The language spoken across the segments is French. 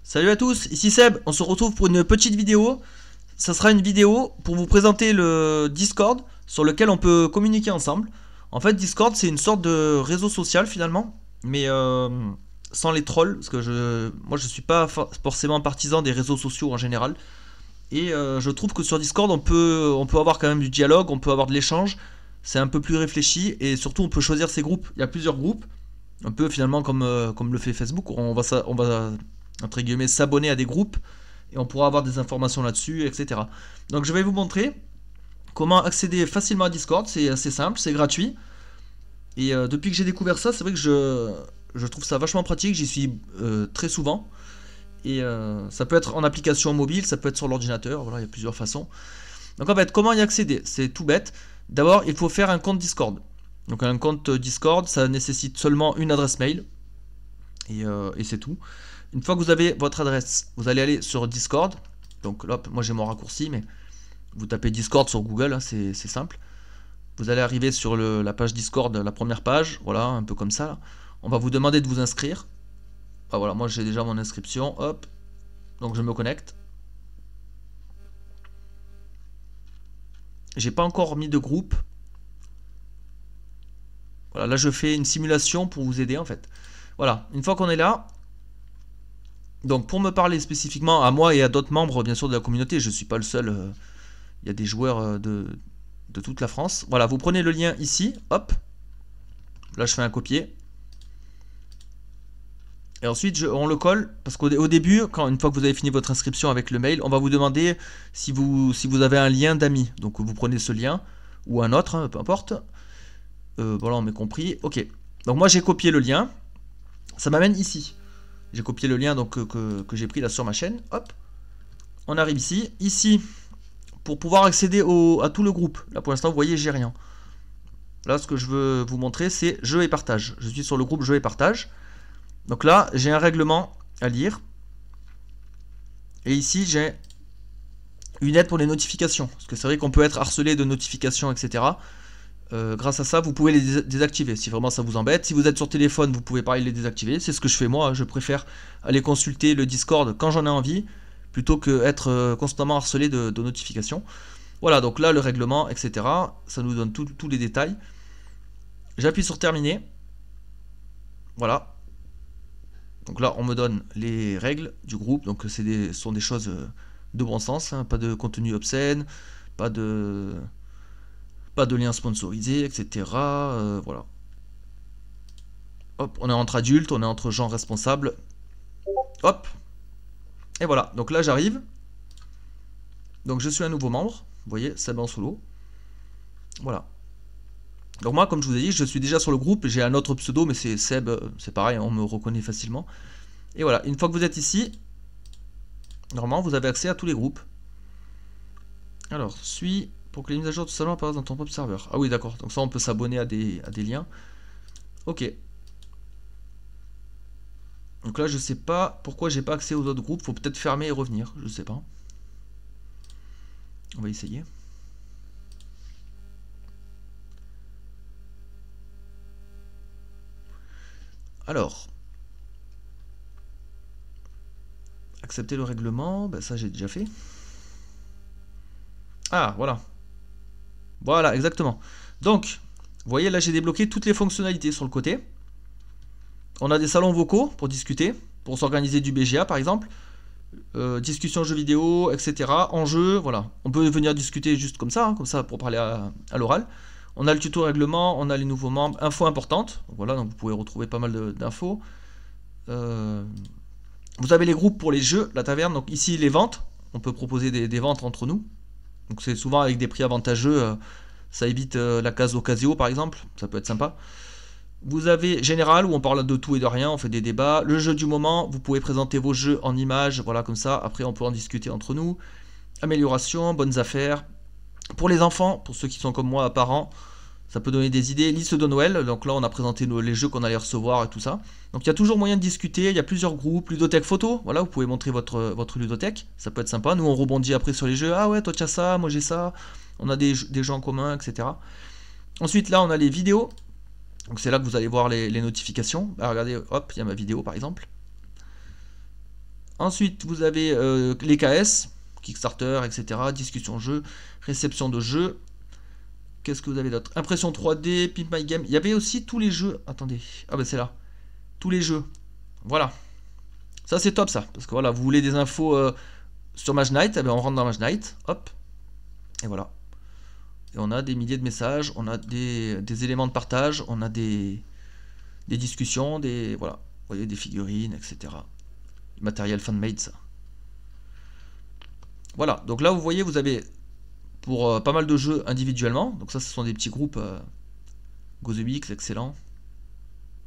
Salut à tous, ici Seb, on se retrouve pour une petite vidéo. Ça sera une vidéo pour vous présenter le Discord sur lequel on peut communiquer ensemble. En fait, Discord c'est une sorte de réseau social finalement, mais sans les trolls, parce que moi je suis pas forcément partisan des réseaux sociaux en général. Et je trouve que sur Discord on peut avoir quand même du dialogue, on peut avoir de l'échange. C'est un peu plus réfléchi et surtout on peut choisir ses groupes. Il y a plusieurs groupes, un peu finalement comme le fait Facebook. On va entre guillemets s'abonner à des groupes et on pourra avoir des informations là-dessus, etc. Donc je vais vous montrer comment accéder facilement à Discord. C'est assez simple, c'est gratuit. Et depuis que j'ai découvert ça, c'est vrai que je trouve ça vachement pratique. J'y suis très souvent. Et ça peut être en application mobile, ça peut être sur l'ordinateur. Voilà, il y a plusieurs façons. Donc en fait, comment y accéder? C'est tout bête. D'abord, il faut faire un compte Discord. Donc un compte Discord, ça nécessite seulement une adresse mail. Et c'est tout. Une fois que vous avez votre adresse, vous allez aller sur Discord. Donc là, moi j'ai mon raccourci, mais vous tapez Discord sur Google, hein, c'est simple. Vous allez arriver sur la page Discord, la première page, voilà, un peu comme ça. Là. On va vous demander de vous inscrire. Ah, voilà, moi j'ai déjà mon inscription, hop. Donc je me connecte. J'ai pas encore mis de groupe. Voilà, là je fais une simulation pour vous aider en fait. Voilà, une fois qu'on est là, donc pour me parler spécifiquement à moi et à d'autres membres bien sûr de la communauté, je ne suis pas le seul, il y a des joueurs de toute la France. Voilà, vous prenez le lien ici, hop, là je fais un copier. Et ensuite on le colle, parce qu'au début, une fois que vous avez fini votre inscription avec le mail, on va vous demander si vous avez un lien d'amis. Donc vous prenez ce lien, ou un autre, hein, peu importe. Voilà, on m'a compris, ok. Donc moi j'ai copié le lien, ça m'amène ici. J'ai copié le lien donc, que j'ai pris là sur ma chaîne. Hop. On arrive ici. Ici, pour pouvoir accéder à tout le groupe. Là pour l'instant, vous voyez, j'ai rien. Là, ce que je veux vous montrer, c'est jeux et partage. Je suis sur le groupe jeux et partage. Donc là, j'ai un règlement à lire. Et ici, j'ai une aide pour les notifications. Parce que c'est vrai qu'on peut être harcelé de notifications, etc. Grâce à ça, vous pouvez les désactiver si vraiment ça vous embête. Si vous êtes sur téléphone, vous pouvez pareil les désactiver. C'est ce que je fais moi. Je préfère aller consulter le Discord quand j'en ai envie plutôt que être constamment harcelé de notifications. Voilà, donc là le règlement, etc. Ça nous donne tous les détails. J'appuie sur terminer. Voilà. Donc là, on me donne les règles du groupe. Donc ce sont des choses de bon sens. Hein. Pas de contenu obscène, pas de liens sponsorisés, etc. Voilà. Hop, on est entre adultes, on est entre gens responsables. Hop. Et voilà, donc là j'arrive. Donc je suis un nouveau membre. Vous voyez, Seb en solo. Voilà. Donc moi, comme je vous ai dit, je suis déjà sur le groupe. J'ai un autre pseudo, mais c'est Seb, c'est pareil, on me reconnaît facilement. Et voilà, une fois que vous êtes ici, normalement vous avez accès à tous les groupes. Alors, suis pour que les mises à jour tout simplement apparaissent dans ton propre serveur. Ah oui, d'accord. Donc ça, on peut s'abonner à des liens. Ok. Donc là, je sais pas pourquoi j'ai pas accès aux autres groupes. Faut peut-être fermer et revenir. Je sais pas. On va essayer. Alors. Accepter le règlement. Ben ça, j'ai déjà fait. Ah, voilà. Voilà, exactement. Donc, vous voyez, là, j'ai débloqué toutes les fonctionnalités sur le côté. On a des salons vocaux pour discuter, pour s'organiser du BGA par exemple, discussion jeux vidéo, etc. Enjeux, voilà. On peut venir discuter juste comme ça pour parler à l'oral. On a le tuto règlement, on a les nouveaux membres, infos importantes. Voilà, donc vous pouvez retrouver pas mal d'infos. Vous avez les groupes pour les jeux, la taverne. Donc ici les ventes, on peut proposer des ventes entre nous. Donc c'est souvent avec des prix avantageux. Ça évite la case Ocasio par exemple, ça peut être sympa. Vous avez général où on parle de tout et de rien, on fait des débats. Le jeu du moment, vous pouvez présenter vos jeux en images, voilà comme ça. Après on peut en discuter entre nous. Amélioration, bonnes affaires. Pour les enfants, pour ceux qui sont comme moi parents, ça peut donner des idées. Liste de Noël, donc là on a présenté les jeux qu'on allait recevoir et tout ça. Donc il y a toujours moyen de discuter, il y a plusieurs groupes. Ludothèque photo, voilà, vous pouvez montrer votre ludothèque, ça peut être sympa. Nous on rebondit après sur les jeux, ah ouais toi tu as ça, moi j'ai ça. On a des jeux en commun, etc. Ensuite là on a les vidéos. Donc c'est là que vous allez voir les notifications. Bah, regardez, hop, il y a ma vidéo par exemple. Ensuite, vous avez les KS, Kickstarter, etc. Discussion jeu, réception de jeux. Qu'est-ce que vous avez d'autre? Impression 3D, Pimp My Game. Il y avait aussi tous les jeux. Attendez. Ah bah c'est là. Tous les jeux. Voilà. Ça c'est top ça. Parce que voilà, vous voulez des infos sur Mage Knight. Eh ben, on rentre dans Mage Knight. Hop. Et voilà. Et on a des milliers de messages. On a des éléments de partage. On a des discussions. Voilà. Vous voyez, des figurines, etc. Matériel fan-made ça. Voilà. Donc là vous voyez, vous avez pour pas mal de jeux individuellement. Donc ça ce sont des petits groupes. Go The Bix, excellent.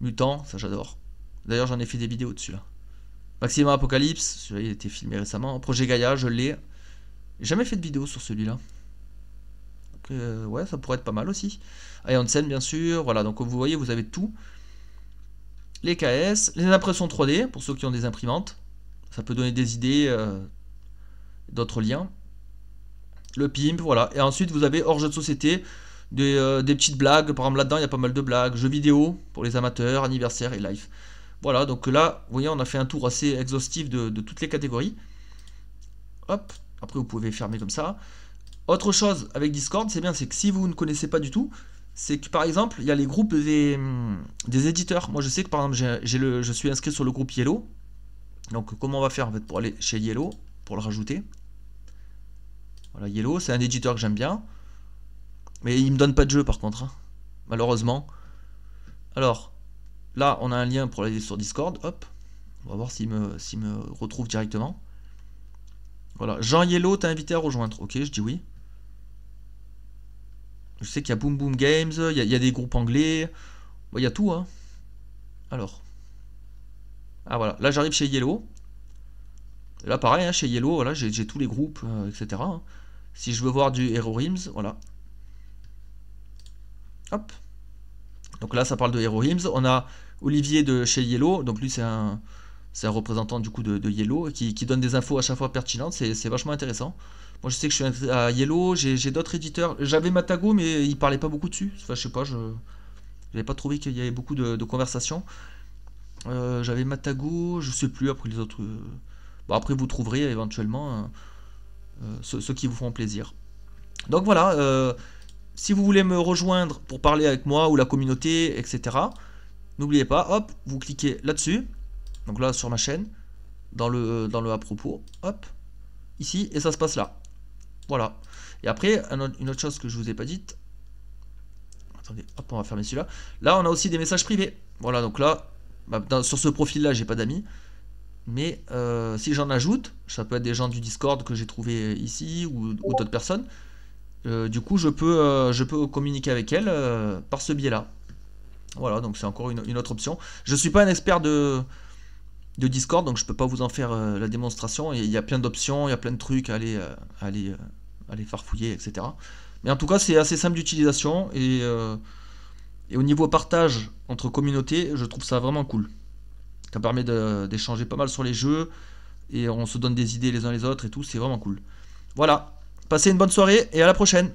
Mutant, ça j'adore. D'ailleurs j'en ai fait des vidéos dessus là. Maximum Apocalypse, celui-là il a été filmé récemment. Projet Gaïa, je l'ai. J'ai jamais fait de vidéo sur celui-là. Ouais, ça pourrait être pas mal aussi. Ion Sen bien sûr, voilà, donc vous voyez, vous avez tout. Les KS, les impressions 3D, pour ceux qui ont des imprimantes. Ça peut donner des idées, d'autres liens. Le pimp, voilà. Et ensuite vous avez hors jeu de société, des petites blagues. Par exemple là-dedans il y a pas mal de blagues. Jeux vidéo, pour les amateurs, anniversaire et live. Voilà, donc là, vous voyez, on a fait un tour assez exhaustif de toutes les catégories. Hop, après vous pouvez fermer comme ça. Autre chose avec Discord, c'est bien, c'est que si vous ne connaissez pas du tout, c'est que par exemple, il y a les groupes des éditeurs. Moi je sais que par exemple, je suis inscrit sur le groupe Yellow. Donc comment on va faire en fait pour aller chez Yellow, pour le rajouter. Voilà, Yellow, c'est un éditeur que j'aime bien. Mais il me donne pas de jeu par contre, hein, malheureusement. Alors, là on a un lien pour aller sur Discord, hop. On va voir s'il me retrouve directement. Voilà, Jean Yellow t'a invité à rejoindre. Ok, je dis oui. Je sais qu'il y a Boom Boom Games, il y a des groupes anglais. Bon, il y a tout, hein. Alors. Ah voilà, là j'arrive chez Yellow. Et là pareil, hein, chez Yellow, voilà, j'ai tous les groupes, etc. hein. Si je veux voir du Hero Rims, voilà. Hop. Donc là ça parle de Hero Rims. On a Olivier de chez Yellow. Donc lui c'est un représentant du coup de Yellow qui donne des infos à chaque fois pertinentes. C'est vachement intéressant. Moi je sais que je suis à Yellow, j'ai d'autres éditeurs. J'avais Matago mais il parlait pas beaucoup dessus. Enfin je sais pas, j'avais pas trouvé qu'il y avait beaucoup de conversations. J'avais Matago, je sais plus après les autres. Bon après vous trouverez éventuellement ceux qui vous feront plaisir. Donc voilà, si vous voulez me rejoindre pour parler avec moi ou la communauté, etc. N'oubliez pas, hop, vous cliquez là-dessus. Donc là sur ma chaîne, dans le à propos, hop, ici, et ça se passe là. Voilà. Et après, une autre chose que je vous ai pas dite. Attendez, hop, on va fermer celui-là. Là, on a aussi des messages privés. Voilà, donc là, sur ce profil-là, j'ai pas d'amis. Mais si j'en ajoute, ça peut être des gens du Discord que j'ai trouvé ici ou d'autres personnes. Du coup, je peux communiquer avec elles par ce biais-là. Voilà, donc c'est encore une autre option. Je suis pas un expert de Discord, donc je peux pas vous en faire la démonstration. Il y a plein d'options, il y a plein de trucs à aller farfouiller, etc. Mais en tout cas, c'est assez simple d'utilisation et au niveau partage entre communautés, je trouve ça vraiment cool. Ça permet d'échanger pas mal sur les jeux et on se donne des idées les uns les autres et tout, c'est vraiment cool. Voilà, passez une bonne soirée et à la prochaine.